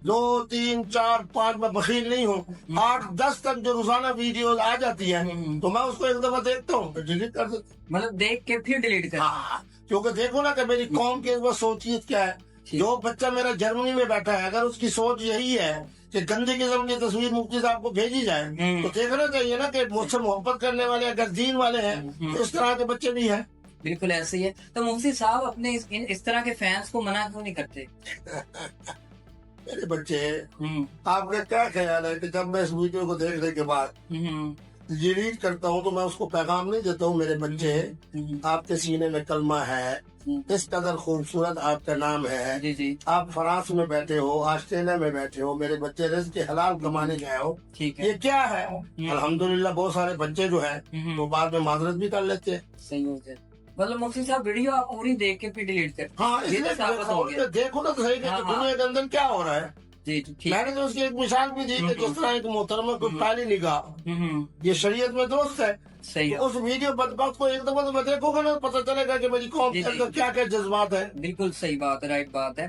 2 3 4 5 میں بخیل نہیں ہوں، 8 10 تک جو روزانہ ویڈیوز آ جاتی ہیں تو میں اس کو ایک دفعہ دیکھتا ہوں پھر ڈیلیٹ کر دیتا ہوں۔ مطلب دیکھ کے پھر ڈیلیٹ کر؟ ہاں، کیونکہ دیکھو نا کہ میری قوم کی اس وقت سوچیت کیا ہے۔ جو بچہ میرا جرمنی میں بیٹھا ہے اگر اس کی سوچ یہی ہے کہ گندے قسم کی تصویر مفتی صاحب کو بھیجی جائے تو دیکھنا چاہیے نا کہ مجھ سے محبت کرنے والے اگر دین والے ہیں تو اس طرح کے بچے بھی ہیں۔ بالکل ایسے ہی ہے۔ تو مفتی صاحب اپنے اس طرح کے فینس کو منع کیوں نہیں کرتے؟ میرے بچے، آپ کا کیا خیال ہے کہ جب میں اس ویڈیو کو دیکھنے کے بعد ڈیلیٹ کرتا ہوں تو میں اس کو پیغام نہیں دیتا ہوں میرے بچے آپ کے سینے میں کلمہ ہے، اس قدر خوبصورت آپ کا نام ہے، جی جی آپ فرانس میں بیٹھے ہو، آسٹریلیا میں بیٹھے ہو، میرے بچے رزق حلال کمانے گئے ہو، ٹھیک ہے، یہ کیا ہے؟ الحمدللہ بہت سارے بچے جو ہیں وہ بعد میں معذرت بھی کر لیتے ہیں۔ صحیح ہو جائے۔ مطلب مفتی صاحب ویڈیو آپ پوری دیکھ کے پھر ڈیلیٹ کرتے؟ ہاں، اس یہ لیے تو ثابت ہو گیا۔ دیکھو نا تو صحیح کہ دنیا کے اندر کیا ہو رہا ہے۔ جی جی ٹھیک میں نے تو اس کی ایک مثال بھی دی کہ جس طرح ایک محترمہ کو پہلی نگاہ یہ شریعت میں درست ہے، صحیح ہے، تو اس ویڈیو بدبخت کو ایک دفعہ تو میں دیکھوں گا نا، پتہ چلے گا کہ میری قوم کے اندر کیا کیا جذبات ہیں۔ بالکل صحیح بات ہے، رائٹ بات ہے۔